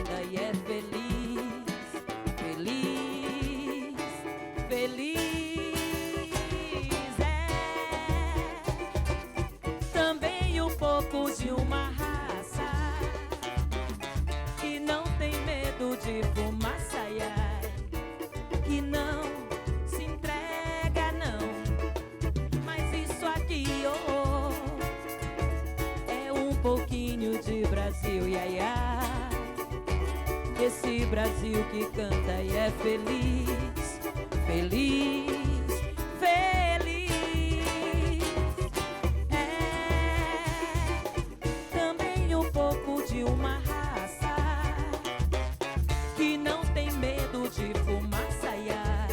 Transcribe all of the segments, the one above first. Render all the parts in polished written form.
canta e é feliz, feliz, feliz. É também um pouco de uma raça que não tem medo de fumaça, ai, ai, que não se entrega, não. Mas isso aqui, oh, é um pouquinho de Brasil, ia, ia. Esse Brasil que canta e é feliz, feliz, feliz. É também um pouco de uma raça que não tem medo de fumaça, ai, ai,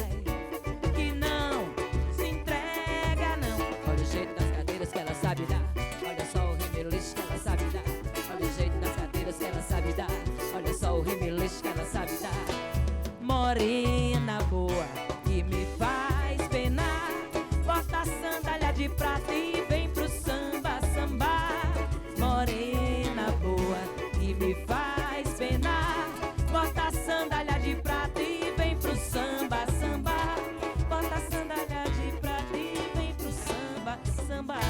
que não se entrega, não. Olha o jeito das cadeiras que ela sabe dar, olha só o remeleixo que ela sabe dar. Olha o jeito das cadeiras que ela sabe dar, olha só o remeleixo que ela sabe dar. Morena boa que me faz penar, bota a sandália de prata e vem pro samba, sambar. Morena boa que me faz penar, bota a sandália de prata e vem pro samba, sambar. Bota a sandália de prata e vem pro samba, sambar.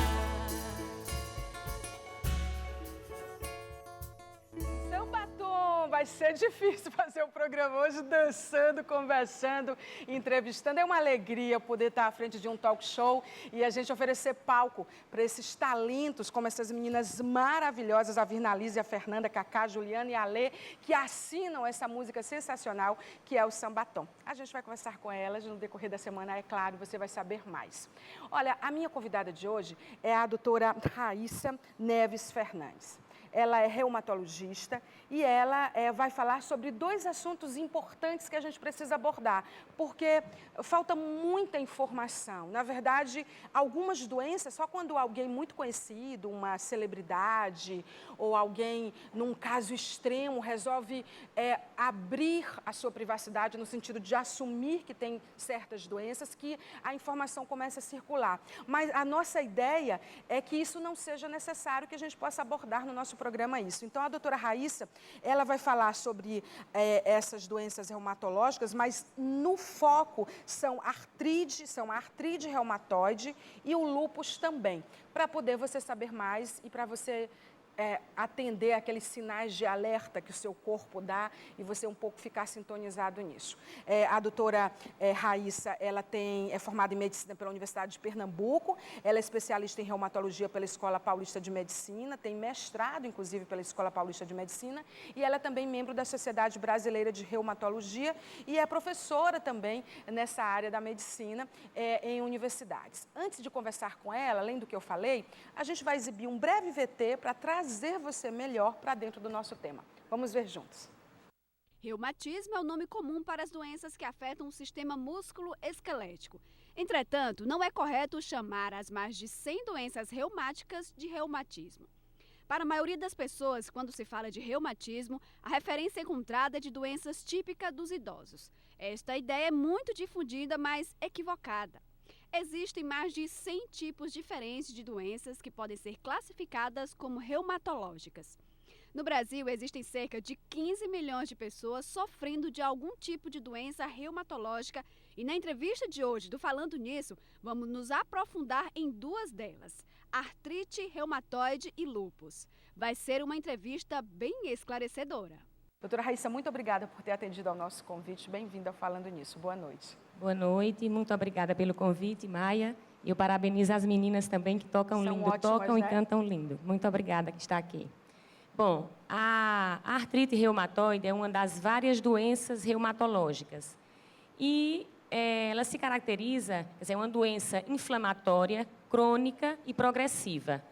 Sambatom, vai ser difícil fazer o programa hoje dançando, conversando, entrevistando. É uma alegria poder estar à frente de um talk show e a gente oferecer palco para esses talentos, como essas meninas maravilhosas, a Virnalise, a Fernanda, a Cacá, a Juliana e a Lê, que assinam essa música sensacional que é o Sambatom. A gente vai conversar com elas no decorrer da semana, é claro, você vai saber mais. Olha, a minha convidada de hoje é a doutora Raíssa Neves Fernandes. Ela é reumatologista e ela vai falar sobre dois assuntos importantes que a gente precisa abordar, porque falta muita informação. Na verdade, algumas doenças, só quando alguém muito conhecido, uma celebridade ou alguém, num caso extremo, resolve abrir a sua privacidade no sentido de assumir que tem certas doenças, que a informação começa a circular. Mas a nossa ideia é que isso não seja necessário, que a gente possa abordar no nosso programa isso. Então, a doutora Raíssa, ela vai falar sobre essas doenças reumatológicas, mas no foco são a artrite reumatoide e o lúpus também, para poder você saber mais e para você atender aqueles sinais de alerta que o seu corpo dá e você um pouco ficar sintonizado nisso. A doutora Raíssa, ela é formada em medicina pela Universidade de Pernambuco, ela é especialista em reumatologia pela Escola Paulista de Medicina, tem mestrado, inclusive, pela Escola Paulista de Medicina, e ela é também membro da Sociedade Brasileira de Reumatologia e é professora também nessa área da medicina em universidades. Antes de conversar com ela, além do que eu falei, a gente vai exibir um breve VT para trazer você melhor para dentro do nosso tema. Vamos ver juntos. Reumatismo é o nome comum para as doenças que afetam o sistema músculo-esquelético. Entretanto, não é correto chamar as mais de 100 doenças reumáticas de reumatismo. Para a maioria das pessoas, quando se fala de reumatismo, a referência encontrada é de doenças típicas dos idosos. Esta ideia é muito difundida, mas equivocada. Existem mais de 100 tipos diferentes de doenças que podem ser classificadas como reumatológicas. No Brasil, existem cerca de 15 milhões de pessoas sofrendo de algum tipo de doença reumatológica e na entrevista de hoje do Falando Nisso, vamos nos aprofundar em duas delas, artrite reumatoide e lúpus. Vai ser uma entrevista bem esclarecedora. Doutora Raíssa, muito obrigada por ter atendido ao nosso convite. Bem-vinda ao Falando Nisso. Boa noite. Boa noite, muito obrigada pelo convite, Maia. Eu parabenizo as meninas também que tocam São lindo, ótimas, tocam né? E cantam lindo. Muito obrigada que está aqui. Bom, a artrite reumatoide é uma das várias doenças reumatológicas. E ela se caracteriza, quer dizer, é uma doença inflamatória, crônica e progressiva.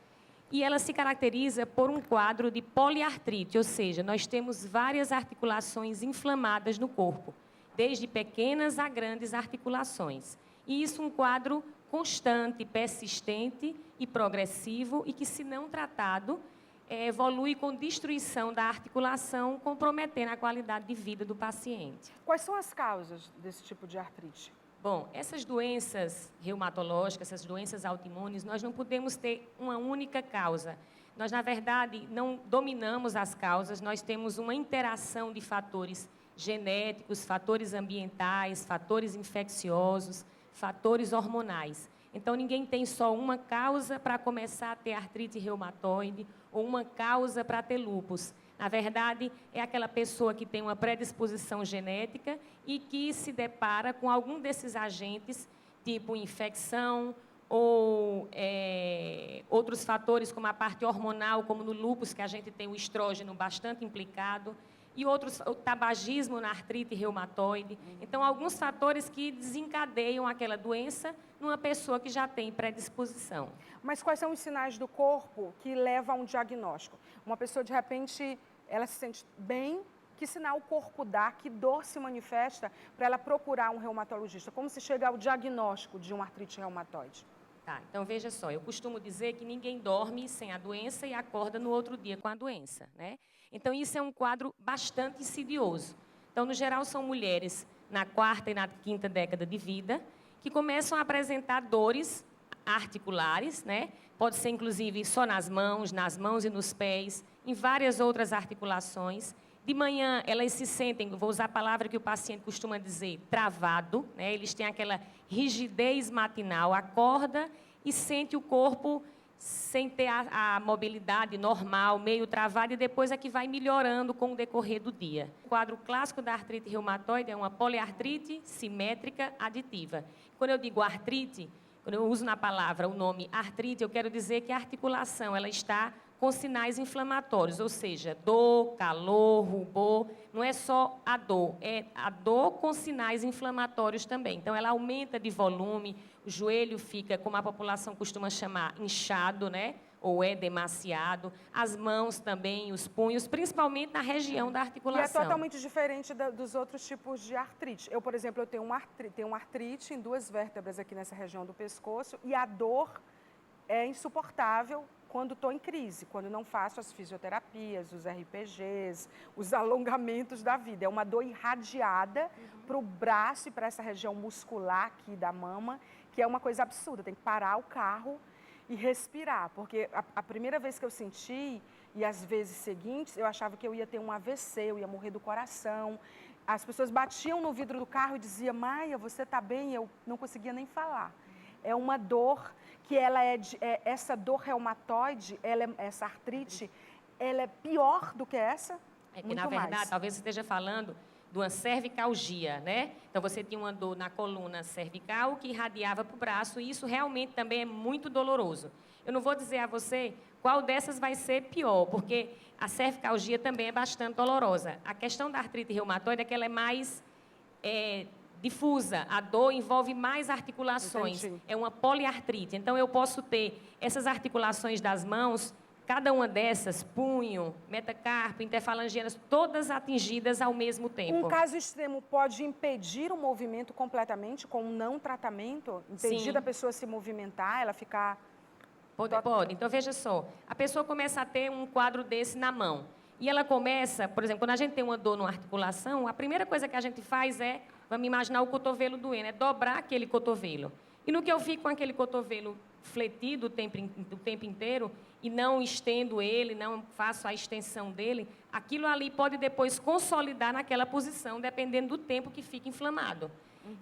E ela se caracteriza por um quadro de poliartrite, ou seja, nós temos várias articulações inflamadas no corpo, desde pequenas a grandes articulações. E isso é um quadro constante, persistente e progressivo e que, se não tratado, evolui com destruição da articulação, comprometendo a qualidade de vida do paciente. Quais são as causas desse tipo de artrite? Bom, essas doenças reumatológicas, essas doenças autoimunes, nós não podemos ter uma única causa. Nós, na verdade, não dominamos as causas, nós temos uma interação de fatores genéticos, fatores ambientais, fatores infecciosos, fatores hormonais. Então, ninguém tem só uma causa para começar a ter artrite reumatoide ou uma causa para ter lúpus. Na verdade, é aquela pessoa que tem uma predisposição genética e que se depara com algum desses agentes, tipo infecção ou outros fatores, como a parte hormonal, como no lúpus, que a gente tem o estrógeno bastante implicado, e outros, o tabagismo na artrite reumatoide. Então, alguns fatores que desencadeiam aquela doença numa pessoa que já tem predisposição. Mas quais são os sinais do corpo que levam a um diagnóstico? Uma pessoa, de repente, ela se sente bem, que sinal o corpo dá, que dor se manifesta para ela procurar um reumatologista? Como se chega ao diagnóstico de uma artrite reumatoide? Tá, então veja só, eu costumo dizer que ninguém dorme sem a doença e acorda no outro dia com a doença, né? Então, isso é um quadro bastante insidioso. Então, no geral, são mulheres na 4ª e na 5ª década de vida que começam a apresentar dores articulares, né? Pode ser, inclusive, só nas mãos e nos pés, em várias outras articulações. De manhã, elas se sentem, vou usar a palavra que o paciente costuma dizer, travado, né? Eles têm aquela rigidez matinal, acorda e sente o corpo sem ter a mobilidade normal, meio travada, e depois é que vai melhorando com o decorrer do dia. O quadro clássico da artrite reumatoide é uma poliartrite simétrica aditiva. Quando eu digo artrite, quando eu uso na palavra o nome artrite, eu quero dizer que a articulação ela está com sinais inflamatórios, ou seja, dor, calor, rubor. Não é só a dor, é a dor com sinais inflamatórios também. Então, ela aumenta de volume, o joelho fica, como a população costuma chamar, inchado, né? Ou edemaciado. As mãos também, os punhos, principalmente na região da articulação. E é totalmente diferente dos outros tipos de artrite. Eu, por exemplo, eu tenho uma artrite em 2 vértebras aqui nessa região do pescoço e a dor é insuportável quando estou em crise, quando não faço as fisioterapias, os RPGs, os alongamentos da vida. É uma dor irradiada para o braço e para essa região muscular aqui da mama, que é uma coisa absurda. Tem que parar o carro e respirar, porque a primeira vez que eu senti, e as vezes seguintes, eu achava que eu ia ter um AVC, eu ia morrer do coração. As pessoas batiam no vidro do carro e diziam, Maia, você está bem? Eu não conseguia nem falar. É uma dor que ela essa dor reumatoide, essa artrite, ela é pior do que essa? É que, na verdade, talvez você esteja falando de uma cervicalgia, né? Então, você tinha uma dor na coluna cervical que irradiava para o braço, e isso realmente também é muito doloroso. Eu não vou dizer a você qual dessas vai ser pior, porque a cervicalgia também é bastante dolorosa. A questão da artrite reumatoide é que ela é mais difusa, a dor envolve mais articulações. Entendi. É uma poliartrite. Então, eu posso ter essas articulações das mãos, cada uma dessas, punho, metacarpo, interfalangianas, todas atingidas ao mesmo tempo. Um caso extremo pode impedir o movimento completamente com um não tratamento? Impedir da pessoa se movimentar, ela ficar... Pode. Então, veja só, a pessoa começa a ter um quadro desse na mão. E ela começa, por exemplo, quando a gente tem uma dor numa articulação, a primeira coisa que a gente faz é, vamos imaginar o cotovelo doendo, é dobrar aquele cotovelo. E no que eu fico com aquele cotovelo fletido o tempo inteiro e não estendo ele, não faço a extensão dele, aquilo ali pode depois consolidar naquela posição, dependendo do tempo que fica inflamado.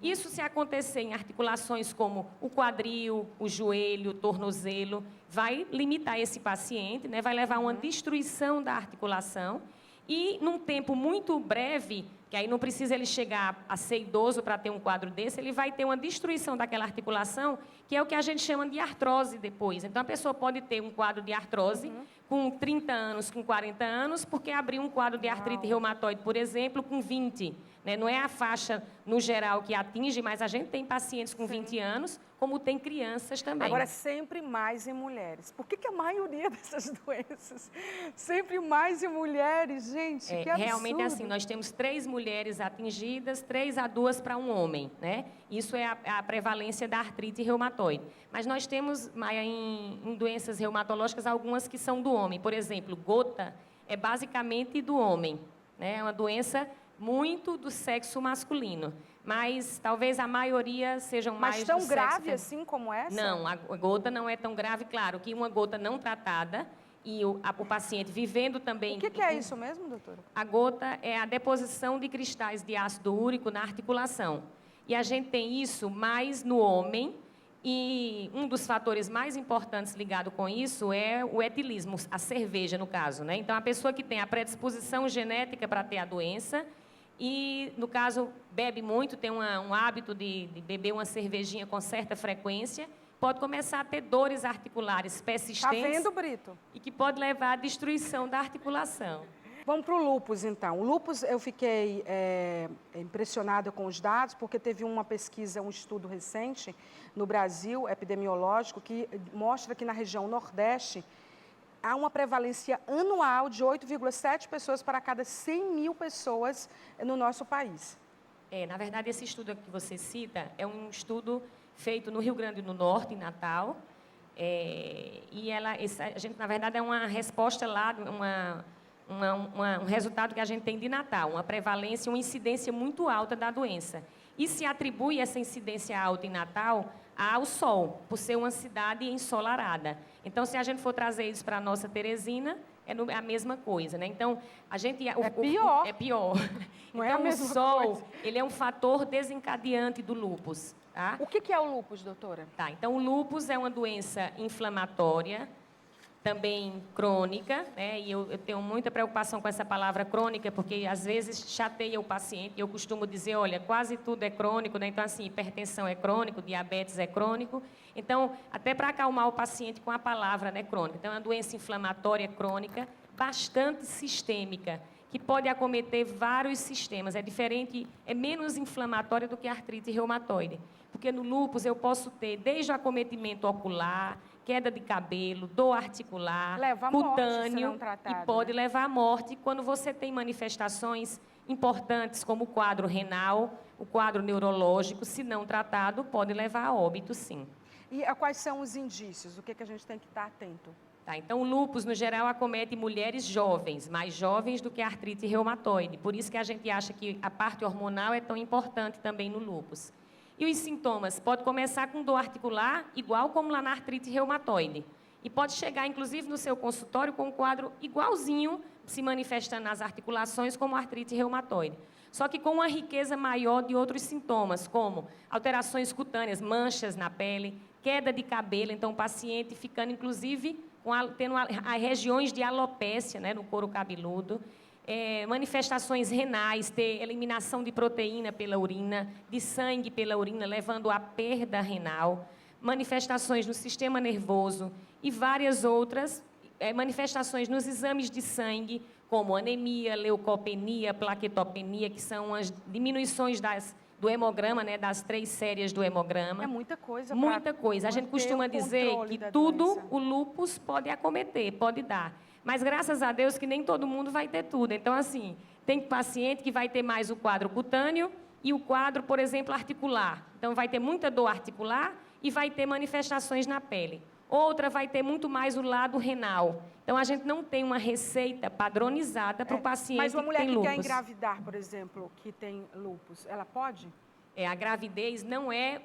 Isso, se acontecer em articulações como o quadril, o joelho, o tornozelo, vai limitar esse paciente, né? Vai levar a uma destruição da articulação e, num tempo muito breve, que aí não precisa ele chegar a ser idoso para ter um quadro desse, ele vai ter uma destruição daquela articulação, que é o que a gente chama de artrose depois. Então, a pessoa pode ter um quadro de artrose com 30 anos, com 40 anos, porque abriu um quadro de artrite reumatoide, por exemplo, com 20. Né? Não é a faixa, no geral, que atinge, mas a gente tem pacientes com 20 anos, como tem crianças também. Agora, sempre mais em mulheres. Por que a maioria dessas doenças? Sempre mais em mulheres, gente, que absurdo. Realmente é assim, nós temos 3 mulheres atingidas, 3 a 2 para um homem, né? Isso é a prevalência da artrite reumatoide. Mas nós temos, Maia, em doenças reumatológicas, algumas que são do homem. Por exemplo, gota é basicamente do homem, né? É uma doença muito do sexo masculino, mas talvez a maioria sejam mais do sexo... Mas tão grave assim como essa? Não, a gota não é tão grave, claro, que uma gota não tratada, e o paciente vivendo também... O que é isso mesmo, doutora? A gota é a deposição de cristais de ácido úrico na articulação. E a gente tem isso mais no homem, e um dos fatores mais importantes ligado com isso é o etilismo, a cerveja, no caso, né? Então, a pessoa que tem a predisposição genética para ter a doença e, no caso, bebe muito, tem um hábito de beber uma cervejinha com certa frequência, pode começar a ter dores articulares persistentes. Tá vendo, Brito? E que pode levar à destruição da articulação. Vamos para o lúpus, então. O lúpus, eu fiquei impressionada com os dados, porque teve uma pesquisa, um estudo recente no Brasil, epidemiológico, que mostra que na região Nordeste há uma prevalência anual de 8,7 pessoas para cada 100 mil pessoas no nosso país. Na verdade, esse estudo que você cita é um estudo feito no Rio Grande do Norte, em Natal, a gente, na verdade, é uma resposta lá, um resultado que a gente tem de Natal, uma prevalência, uma incidência muito alta da doença. E se atribui essa incidência alta em Natal ao sol, por ser uma cidade ensolarada. Então, se a gente for trazer isso para a nossa Teresina, é a mesma coisa, né? Então, a gente... pior. É pior. Não então, é a mesma o sol, coisa. ele é um fator desencadeante do lúpus. Tá? O que é o lúpus, doutora? Tá, então, o lúpus é uma doença inflamatória, também crônica, né? E eu tenho muita preocupação com essa palavra crônica, porque às vezes chateia o paciente. Eu costumo dizer, olha, quase tudo é crônico, né? Então, assim, hipertensão é crônico, diabetes é crônico. Então, até para acalmar o paciente com a palavra, né, crônica. Então, é uma doença inflamatória crônica, bastante sistêmica, que pode acometer vários sistemas. É diferente, é menos inflamatória do que a artrite reumatoide. Porque no lúpus eu posso ter desde o acometimento ocular, queda de cabelo, dor articular, cutâneo, e pode levar à morte quando você tem manifestações importantes como o quadro renal, o quadro neurológico, se não tratado, pode levar a óbito, sim. E quais são os indícios? O que a gente tem que estar atento? Tá, então, o lúpus, no geral, acomete mulheres jovens, mais jovens do que a artrite reumatoide. Por isso que a gente acha que a parte hormonal é tão importante também no lúpus. E os sintomas? Pode começar com dor articular, igual como lá na artrite reumatoide. E pode chegar, inclusive, no seu consultório com um quadro igualzinho, se manifestando nas articulações, como a artrite reumatoide. Só que com uma riqueza maior de outros sintomas, como alterações cutâneas, manchas na pele, queda de cabelo. Então, o paciente ficando, inclusive, tendo regiões de alopécia, né, no couro cabeludo. Manifestações renais, ter eliminação de proteína pela urina, de sangue pela urina, levando à perda renal, manifestações no sistema nervoso e várias outras manifestações nos exames de sangue, como anemia, leucopenia, plaquetopenia, que são as diminuições do hemograma, né, das 3 séries do hemograma. É muita coisa. Muita coisa. A gente costuma dizer que tudo o lúpus pode acometer, pode dar. Mas, graças a Deus, que nem todo mundo vai ter tudo. Então, assim, tem paciente que vai ter mais o quadro cutâneo e o quadro, por exemplo, articular. Então, vai ter muita dor articular e vai ter manifestações na pele. Outra vai ter muito mais o lado renal. Então, a gente não tem uma receita padronizada para o paciente que tem lúpus. Mas uma mulher que quer engravidar, por exemplo, que tem lúpus, ela pode? A gravidez não é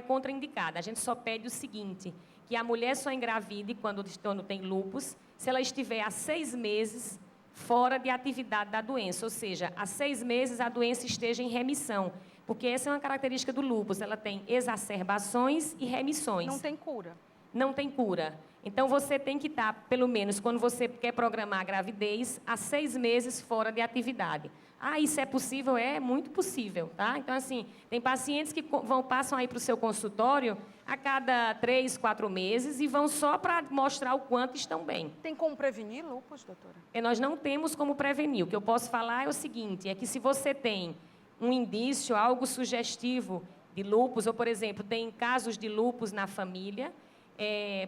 contraindicada. A gente só pede o seguinte, que a mulher só engravide quando tem lúpus, se ela estiver há 6 meses fora de atividade da doença, ou seja, há 6 meses a doença esteja em remissão, porque essa é uma característica do lúpus, ela tem exacerbações e remissões. Não tem cura. Não tem cura. Então, você tem que estar, pelo menos, quando você quer programar a gravidez, há 6 meses fora de atividade. Isso é possível? É muito possível, tá? Então, assim, tem pacientes que passam aí para o seu consultório a cada 3, 4 meses e vão só para mostrar o quanto estão bem. Tem como prevenir lúpus, doutora? Nós não temos como prevenir. O que eu posso falar é o seguinte, é que se você tem um indício, algo sugestivo de lúpus, ou, por exemplo, tem casos de lúpus na família,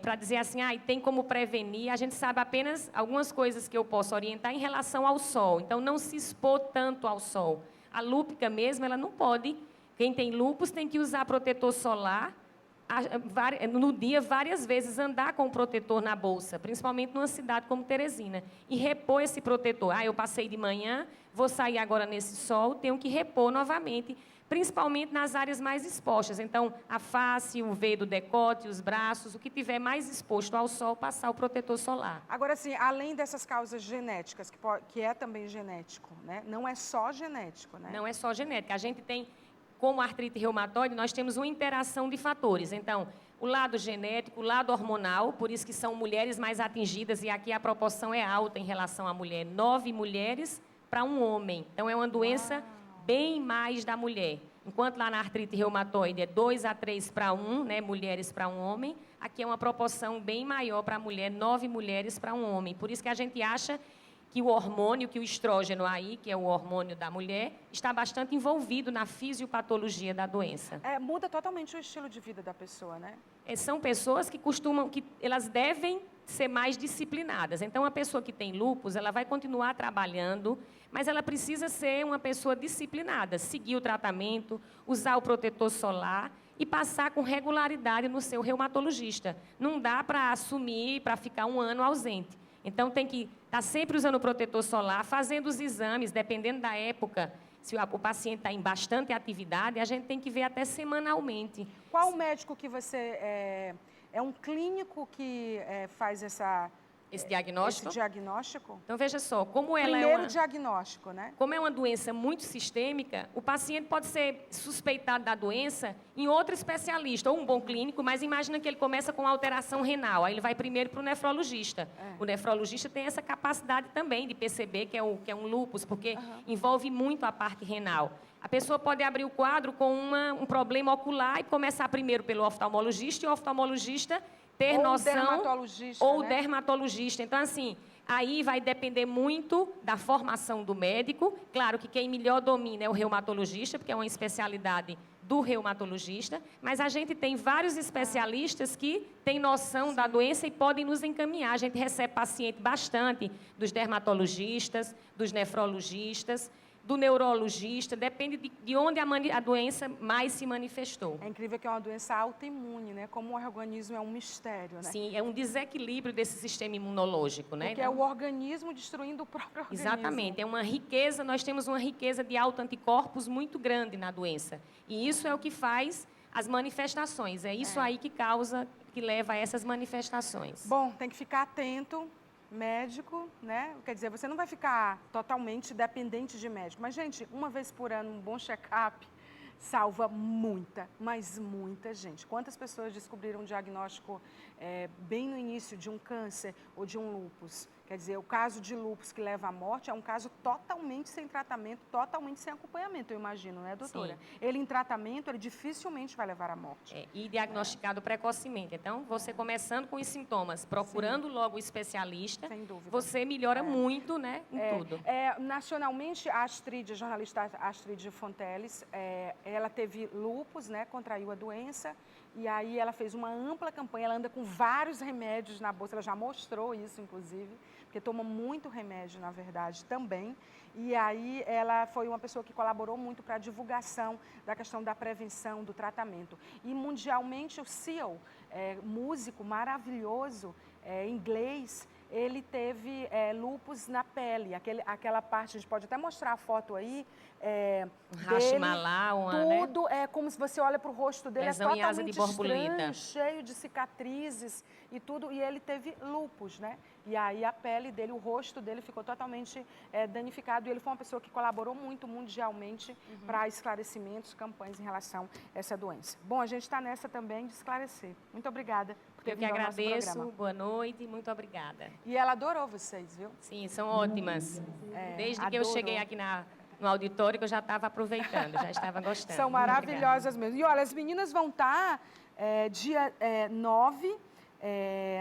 para dizer assim, tem como prevenir, a gente sabe apenas algumas coisas que eu posso orientar em relação ao sol. Então, não se expor tanto ao sol. A lúpica mesmo, ela não pode. Quem tem lúpus tem que usar protetor solar no dia várias vezes, andar com o protetor na bolsa, principalmente numa cidade como Teresina, e repor esse protetor. Eu passei de manhã, vou sair agora nesse sol, tenho que repor novamente, principalmente nas áreas mais expostas. Então, a face, o V do decote, os braços, o que tiver mais exposto ao sol, passar o protetor solar. Agora, assim, além dessas causas genéticas, que é também genético, né? Não é só genético, né? Não é só genética. A gente tem, como artrite reumatoide, nós temos uma interação de fatores. Então, o lado genético, o lado hormonal, por isso que são mulheres mais atingidas, e aqui a proporção é alta em relação à mulher. 9 mulheres para um homem. Então, é uma doença bem mais da mulher. Enquanto lá na artrite reumatoide é 2 a 3 para 1, né, mulheres para um homem, aqui é uma proporção bem maior para a mulher, 9 mulheres para um homem. Por isso que a gente acha que o hormônio, que o estrógeno aí, que é o hormônio da mulher, está bastante envolvido na fisiopatologia da doença. Muda totalmente o estilo de vida da pessoa, né? São pessoas que elas devem ser mais disciplinadas. Então, a pessoa que tem lúpus, ela vai continuar trabalhando, mas ela precisa ser uma pessoa disciplinada, seguir o tratamento, usar o protetor solar e passar com regularidade no seu reumatologista. Não dá para assumir, para ficar um ano ausente. Então, tem que estar sempre usando o protetor solar, fazendo os exames, dependendo da época. Se o paciente está em bastante atividade, a gente tem que ver até semanalmente. Qual o médico que você... É um clínico que faz esse diagnóstico? Esse diagnóstico? Então, veja só, como ela Primeiro diagnóstico, né? Como é uma doença muito sistêmica, o paciente pode ser suspeitado da doença em outro especialista, ou um bom clínico, mas imagina que ele começa com alteração renal, aí ele vai primeiro para o nefrologista. O nefrologista tem essa capacidade também de perceber que é um lúpus, porque envolve muito a parte renal. A pessoa pode abrir o quadro com um problema ocular e começar primeiro pelo oftalmologista, e o oftalmologista ter noção... Dermatologista, ou né? dermatologista. Então, assim, aí vai depender muito da formação do médico. Claro que quem melhor domina é o reumatologista, porque é uma especialidade do reumatologista, mas a gente tem vários especialistas que têm noção da doença e podem nos encaminhar. A gente recebe paciente bastante dos dermatologistas, dos nefrologistas, do neurologista, depende de onde a doença mais se manifestou. É incrível que é uma doença autoimune, né? Como o organismo é um mistério, né? Sim, é um desequilíbrio desse sistema imunológico, né? Porque é o organismo destruindo o próprio organismo. Exatamente, é uma riqueza, nós temos uma riqueza de autoanticorpos muito grande na doença. E isso é o que faz as manifestações, é isso aí que leva a essas manifestações. Bom, tem que ficar atento. Médico, né? Quer dizer, você não vai ficar totalmente dependente de médico. Mas, gente, uma vez por ano, um bom check-up salva muita, mas muita gente. Quantas pessoas descobriram um diagnóstico bem no início de um câncer ou de um lúpus? Quer dizer, o caso de lúpus que leva à morte é um caso totalmente sem tratamento, totalmente sem acompanhamento, eu imagino, né, doutora? Sim. Ele em tratamento, ele dificilmente vai levar à morte. E diagnosticado precocemente. Então, você começando com os sintomas, procurando logo o especialista, Sem dúvida. você melhora muito, né, em tudo. Nacionalmente, a Astrid, a jornalista Astrid Fonteles, ela teve lúpus, né, contraiu a doença, e aí ela fez uma ampla campanha, ela anda com vários remédios na bolsa, ela já mostrou isso, inclusive, porque toma muito remédio, na verdade, também. E aí ela foi uma pessoa que colaborou muito para a divulgação da questão da prevenção, do tratamento. E mundialmente o Seal, músico maravilhoso, inglês, ele teve lúpus na pele, aquela parte, a gente pode até mostrar a foto aí, Hashimoto, tudo é como se você olha para o rosto dele, lesão é em asa de totalmente borboleta, estranho, cheio de cicatrizes e tudo, e ele teve lúpus, né? E aí a pele dele, o rosto dele ficou totalmente danificado, e ele foi uma pessoa que colaborou muito mundialmente para esclarecimentos, campanhas em relação a essa doença. Bom, a gente está nessa também de esclarecer. Muito obrigada por ter Eu que vindo ao nosso agradeço, programa. boa noite, muito obrigada. E ela adorou vocês, viu? Sim, são ótimas. Desde que eu adorou. cheguei aqui no auditório, que eu já estava aproveitando, já estava gostando. São Muito maravilhosas mesmo. E olha, as meninas vão estar dia 9,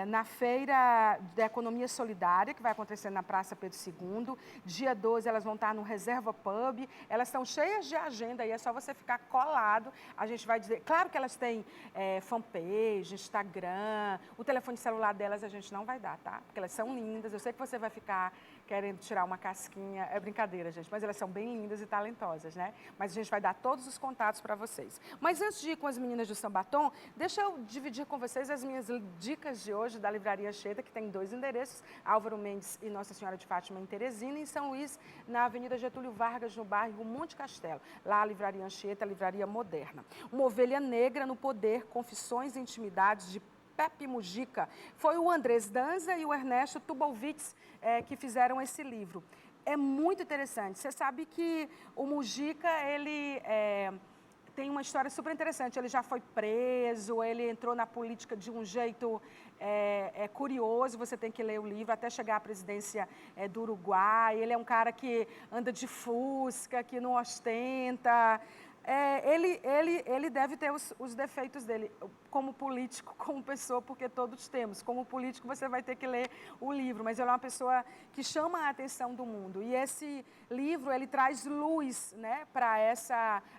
na Feira da Economia Solidária, que vai acontecer na Praça Pedro II. Dia 12, elas vão estar no Reserva Pub. Elas estão cheias de agenda, e é só você ficar colado. A gente vai dizer... Claro que elas têm fanpage, Instagram. O telefone celular delas a gente não vai dar, tá? Porque elas são lindas. Eu sei que você vai ficar querendo tirar uma casquinha. É brincadeira, gente, mas elas são bem lindas e talentosas, né? Mas a gente vai dar todos os contatos para vocês. Mas antes de ir com as meninas do Sambaton, deixa eu dividir com vocês as minhas dicas de hoje da Livraria Anchieta, que tem 2 endereços, Álvaro Mendes e Nossa Senhora de Fátima em Teresina, e em São Luís, na Avenida Getúlio Vargas, no bairro Monte Castelo. Lá a Livraria Anchieta, a livraria moderna. Uma Ovelha Negra no Poder, Confissões e Intimidades de Pepe Mujica. Foi o Andrés Danza e o Ernesto Tubolvitz que fizeram esse livro. É muito interessante. Você sabe que o Mujica, ele tem uma história super interessante. Ele já foi preso, ele entrou na política de um jeito curioso. Você tem que ler o livro até chegar à presidência do Uruguai. Ele é um cara que anda de Fusca, que não ostenta. Ele deve ter os defeitos dele, como político, como pessoa, porque todos temos. Como político, você vai ter que ler o livro, mas ele é uma pessoa que chama a atenção do mundo. E esse livro, ele traz luz, né, para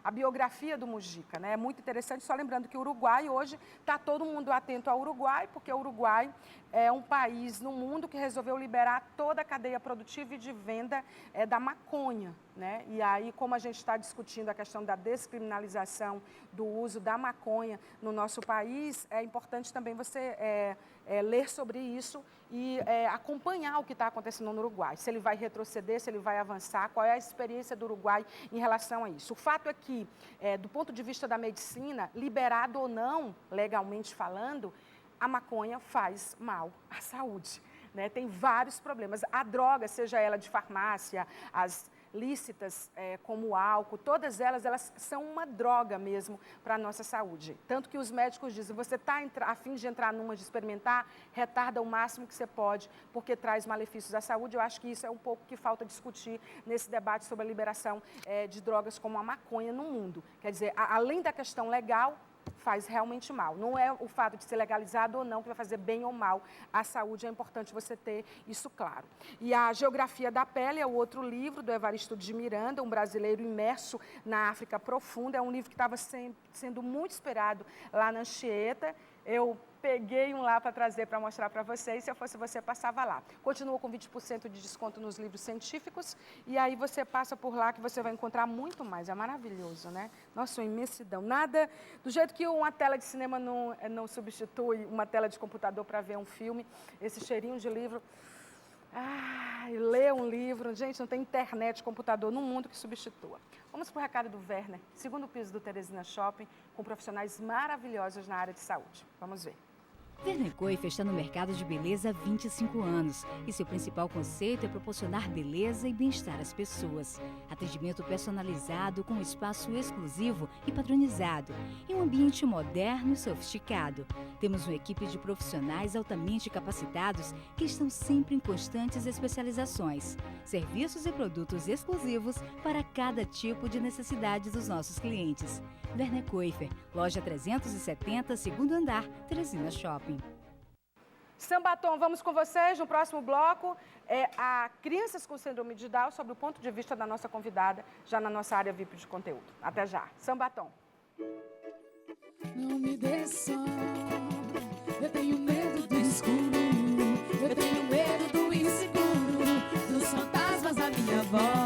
a biografia do Mujica. Né? É muito interessante, só lembrando que o Uruguai, hoje, está todo mundo atento ao Uruguai, porque o Uruguai é um país no mundo que resolveu liberar toda a cadeia produtiva e de venda da maconha. Né? E aí, como a gente está discutindo a questão da descriminalização do uso da maconha no nosso país, é importante também você ler sobre isso e acompanhar o que está acontecendo no Uruguai. Se ele vai retroceder, se ele vai avançar, qual é a experiência do Uruguai em relação a isso. O fato é que, do ponto de vista da medicina, liberado ou não, legalmente falando, a maconha faz mal à saúde. Né? Tem vários problemas. A droga, seja ela de farmácia, as lícitas, como o álcool, todas elas são uma droga mesmo para a nossa saúde. Tanto que os médicos dizem, você está a fim de entrar numa, de experimentar, retarda o máximo que você pode, porque traz malefícios à saúde. Eu acho que isso é um pouco que falta discutir nesse debate sobre a liberação de drogas como a maconha no mundo. Quer dizer, além da questão legal, faz realmente mal. Não é o fato de ser legalizado ou não que vai fazer bem ou mal à saúde, é importante você ter isso claro. E a Geografia da Pele é o outro livro do Evaristo de Miranda, um brasileiro imerso na África profunda. É um livro que estava sendo muito esperado lá na Anchieta. Eu peguei um lá para trazer, para mostrar para vocês. Se eu fosse você, passava lá. Continua com 20% de desconto nos livros científicos. E aí você passa por lá que você vai encontrar muito mais. É maravilhoso, né? Nossa, uma imensidão. Nada, do jeito que uma tela de cinema não substitui uma tela de computador para ver um filme, esse cheirinho de livro. Ler um livro. Gente, não tem internet, computador no mundo que substitua. Vamos para o recado do Werner, segundo piso do Teresina Shopping, com profissionais maravilhosos na área de saúde. Vamos ver. Werner Coifer está no mercado de beleza há 25 anos e seu principal conceito é proporcionar beleza e bem-estar às pessoas. Atendimento personalizado com espaço exclusivo e padronizado e um ambiente moderno e sofisticado. Temos uma equipe de profissionais altamente capacitados que estão sempre em constantes especializações. Serviços e produtos exclusivos para cada tipo de necessidade dos nossos clientes. Werner Coifer, loja 370, segundo andar, Teresina Shopping. Sambaton, vamos com vocês no próximo bloco. A Crianças com Síndrome de Down, sobre o ponto de vista da nossa convidada, já na nossa área VIP de conteúdo. Até já. Sambaton. Não me dê só, eu tenho medo do escuro, eu tenho medo do inseguro, dos fantasmas da minha voz.